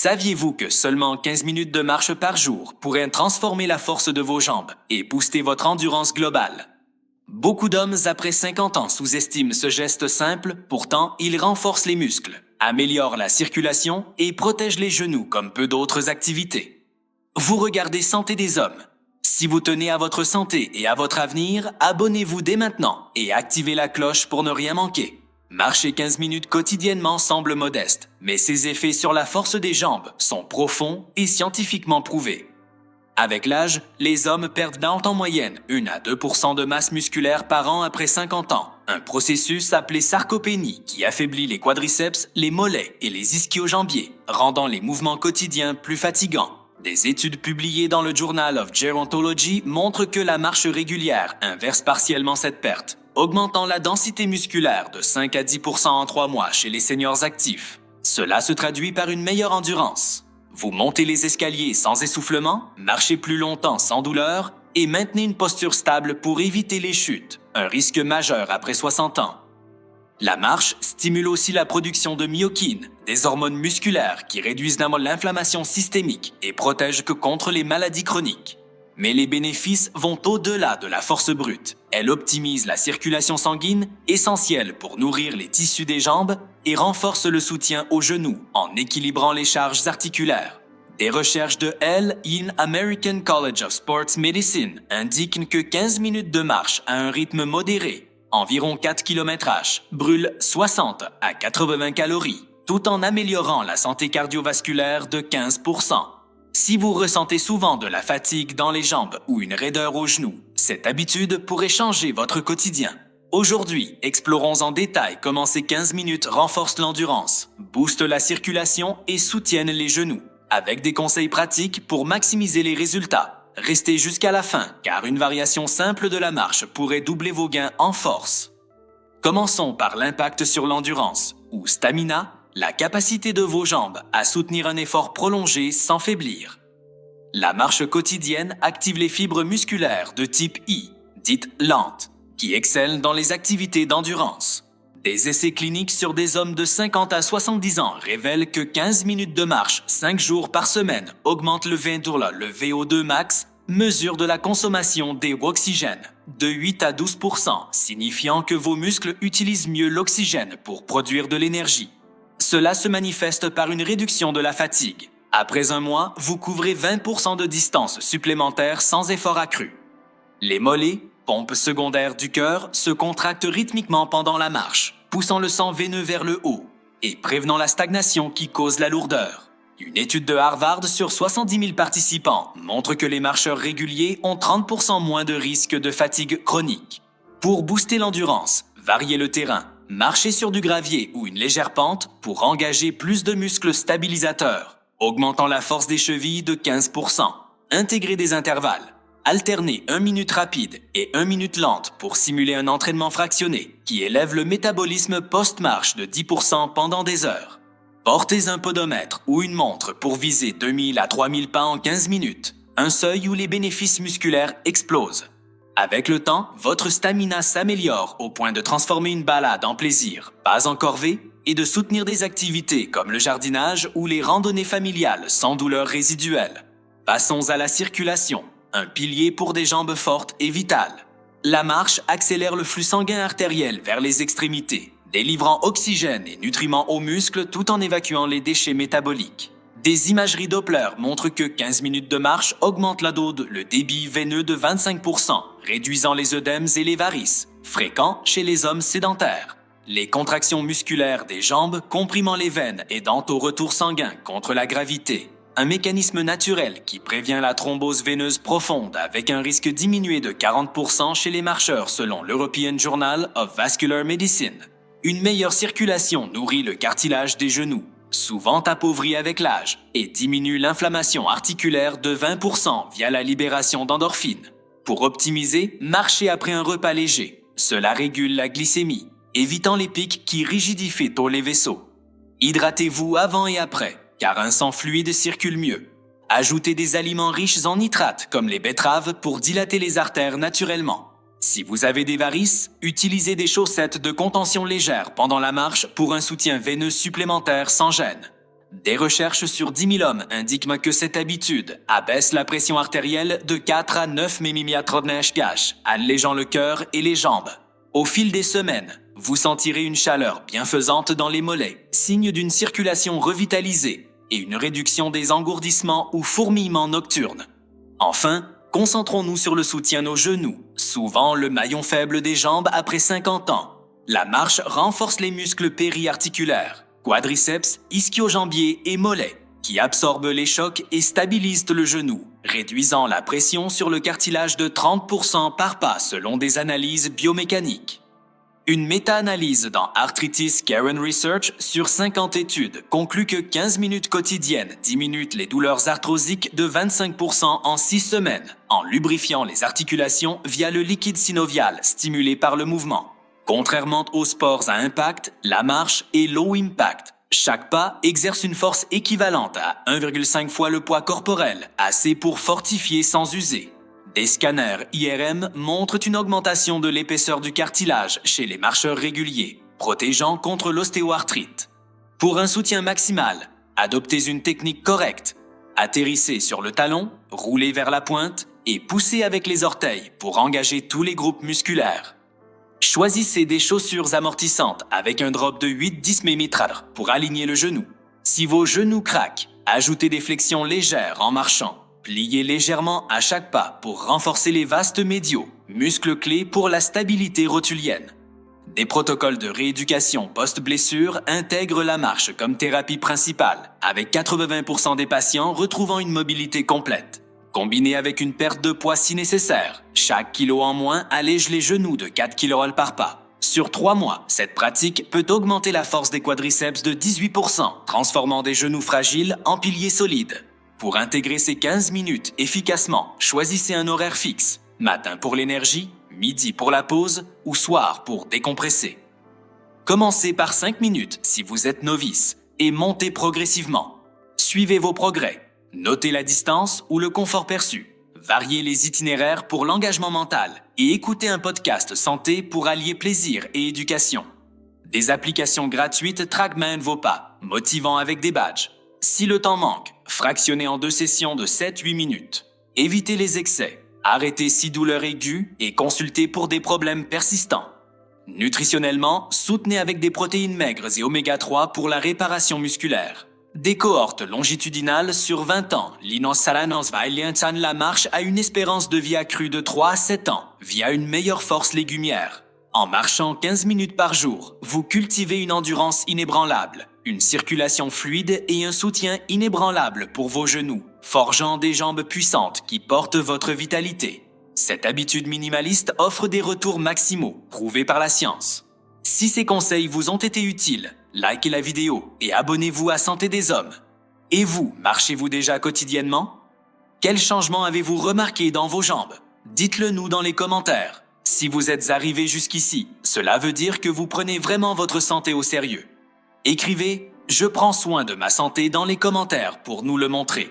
Saviez-vous que seulement 15 minutes de marche par jour pourraient transformer la force de vos jambes et booster votre endurance globale? Beaucoup d'hommes après 50 ans sous-estiment ce geste simple, pourtant il renforce les muscles, améliore la circulation et protège les genoux comme peu d'autres activités. Vous regardez Santé des hommes. Si vous tenez à votre santé et à votre avenir, abonnez-vous dès maintenant et activez la cloche pour ne rien manquer. Marcher 15 minutes quotidiennement semble modeste, mais ses effets sur la force des jambes sont profonds et scientifiquement prouvés. Avec l'âge, les hommes perdent en moyenne 1 à 2% de masse musculaire par an après 50 ans, un processus appelé sarcopénie qui affaiblit les quadriceps, les mollets et les ischio-jambiers, rendant les mouvements quotidiens plus fatigants. Des études publiées dans le Journal of Gerontology montrent que la marche régulière inverse partiellement cette perte, augmentant la densité musculaire de 5 à 10% en 3 mois chez les seniors actifs. Cela se traduit par une meilleure endurance. Vous montez les escaliers sans essoufflement, marchez plus longtemps sans douleur et maintenez une posture stable pour éviter les chutes, un risque majeur après 60 ans. La marche stimule aussi la production de myokines, des hormones musculaires qui réduisent l'inflammation systémique et protègent contre les maladies chroniques. Mais les bénéfices vont au-delà de la force brute. Elle optimise la circulation sanguine, essentielle pour nourrir les tissus des jambes, et renforce le soutien aux genoux en équilibrant les charges articulaires. Des recherches de L. in American College of Sports Medicine indiquent que 15 minutes de marche à un rythme modéré, environ 4 km/h, brûlent 60 à 80 calories, tout en améliorant la santé cardiovasculaire de 15%. Si vous ressentez souvent de la fatigue dans les jambes ou une raideur aux genoux, cette habitude pourrait changer votre quotidien. Aujourd'hui, explorons en détail comment ces 15 minutes renforcent l'endurance, boostent la circulation et soutiennent les genoux, avec des conseils pratiques pour maximiser les résultats. Restez jusqu'à la fin, car une variation simple de la marche pourrait doubler vos gains en force. Commençons par l'impact sur l'endurance, ou stamina, la capacité de vos jambes à soutenir un effort prolongé sans faiblir. La marche quotidienne active les fibres musculaires de type I, dites lentes, qui excellent dans les activités d'endurance. Des essais cliniques sur des hommes de 50 à 70 ans révèlent que 15 minutes de marche 5 jours par semaine augmentent le VO2 max, mesure de la consommation d'oxygène, de 8 à 12%, signifiant que vos muscles utilisent mieux l'oxygène pour produire de l'énergie. Cela se manifeste par une réduction de la fatigue. Après un mois, vous couvrez 20% de distance supplémentaire sans effort accru. Les mollets, pompes secondaires du cœur, se contractent rythmiquement pendant la marche, poussant le sang veineux vers le haut et prévenant la stagnation qui cause la lourdeur. Une étude de Harvard sur 70 000 participants montre que les marcheurs réguliers ont 30% moins de risque de fatigue chronique. Pour booster l'endurance, variez le terrain. Marchez sur du gravier ou une légère pente pour engager plus de muscles stabilisateurs, augmentant la force des chevilles de 15%. Intégrez des intervalles. Alternez 1 minute rapide et 1 minute lente pour simuler un entraînement fractionné qui élève le métabolisme post-marche de 10% pendant des heures. Portez un podomètre ou une montre pour viser 2000 à 3000 pas en 15 minutes, un seuil où les bénéfices musculaires explosent. Avec le temps, votre stamina s'améliore au point de transformer une balade en plaisir, pas en corvée, et de soutenir des activités comme le jardinage ou les randonnées familiales sans douleur résiduelle. Passons à la circulation, un pilier pour des jambes fortes et vitales. La marche accélère le flux sanguin artériel vers les extrémités, délivrant oxygène et nutriments aux muscles tout en évacuant les déchets métaboliques. Des imageries Doppler montrent que 15 minutes de marche augmentent le débit veineux de 25%, réduisant les œdèmes et les varices, fréquents chez les hommes sédentaires. Les contractions musculaires des jambes comprimant les veines aidant au retour sanguin contre la gravité. Un mécanisme naturel qui prévient la thrombose veineuse profonde avec un risque diminué de 40% chez les marcheurs selon l'European Journal of Vascular Medicine. Une meilleure circulation nourrit le cartilage des genoux, souvent appauvri avec l'âge, et diminue l'inflammation articulaire de 20% via la libération d'endorphines. Pour optimiser, marchez après un repas léger. Cela régule la glycémie, évitant les pics qui rigidifient tôt les vaisseaux. Hydratez-vous avant et après, car un sang fluide circule mieux. Ajoutez des aliments riches en nitrates comme les betteraves pour dilater les artères naturellement. Si vous avez des varices, utilisez des chaussettes de contention légère pendant la marche pour un soutien veineux supplémentaire sans gêne. Des recherches sur 10 000 hommes indiquent que cette habitude abaisse la pression artérielle de 4 à 9 mm, allégeant le cœur et les jambes. Au fil des semaines, vous sentirez une chaleur bienfaisante dans les mollets, signe d'une circulation revitalisée et une réduction des engourdissements ou fourmillements nocturnes. Enfin, concentrons-nous sur le soutien aux genoux, souvent le maillon faible des jambes après 50 ans. La marche renforce les muscles périarticulaires, quadriceps, ischio-jambiers et mollets, qui absorbent les chocs et stabilisent le genou, réduisant la pression sur le cartilage de 30% par pas selon des analyses biomécaniques. Une méta-analyse dans Arthritis Care and Research sur 50 études conclut que 15 minutes quotidiennes diminuent les douleurs arthrosiques de 25% en 6 semaines, en lubrifiant les articulations via le liquide synovial stimulé par le mouvement. Contrairement aux sports à impact, la marche est low impact. Chaque pas exerce une force équivalente à 1,5 fois le poids corporel, assez pour fortifier sans user. Des scanners IRM montrent une augmentation de l'épaisseur du cartilage chez les marcheurs réguliers, protégeant contre l'ostéoarthrite. Pour un soutien maximal, adoptez une technique correcte. Atterrissez sur le talon, roulez vers la pointe et poussez avec les orteils pour engager tous les groupes musculaires. Choisissez des chaussures amortissantes avec un drop de 8-10 mm pour aligner le genou. Si vos genoux craquent, ajoutez des flexions légères en marchant. Pliez légèrement à chaque pas pour renforcer les vastes médiaux, muscles clés pour la stabilité rotulienne. Des protocoles de rééducation post-blessure intègrent la marche comme thérapie principale, avec 80% des patients retrouvant une mobilité complète. Combiné avec une perte de poids si nécessaire, chaque kilo en moins allège les genoux de 4 kg par pas. Sur 3 mois, cette pratique peut augmenter la force des quadriceps de 18%, transformant des genoux fragiles en piliers solides. Pour intégrer ces 15 minutes efficacement, choisissez un horaire fixe. Matin pour l'énergie, midi pour la pause ou soir pour décompresser. Commencez par 5 minutes si vous êtes novice et montez progressivement. Suivez vos progrès. Notez la distance ou le confort perçu. Variez les itinéraires pour l'engagement mental et écoutez un podcast santé pour allier plaisir et éducation. Des applications gratuites traquent vos pas, motivant avec des badges. Si le temps manque, fractionnez en 2 sessions de 7-8 minutes. Évitez les excès, arrêtez si douleur aiguë et consultez pour des problèmes persistants. Nutritionnellement, soutenez avec des protéines maigres et oméga 3 pour la réparation musculaire. Des cohortes longitudinales sur 20 ans, la marche a une espérance de vie accrue de 3 à 7 ans via une meilleure force légumière. En marchant 15 minutes par jour, vous cultivez une endurance inébranlable, une circulation fluide et un soutien inébranlable pour vos genoux, forgeant des jambes puissantes qui portent votre vitalité. Cette habitude minimaliste offre des retours maximaux, prouvés par la science. Si ces conseils vous ont été utiles, likez la vidéo et abonnez-vous à Santé des Hommes. Et vous, marchez-vous déjà quotidiennement? Quel changement avez-vous remarqué dans vos jambes? Dites-le nous dans les commentaires. Si vous êtes arrivé jusqu'ici, cela veut dire que vous prenez vraiment votre santé au sérieux. Écrivez « Je prends soin de ma santé » dans les commentaires pour nous le montrer.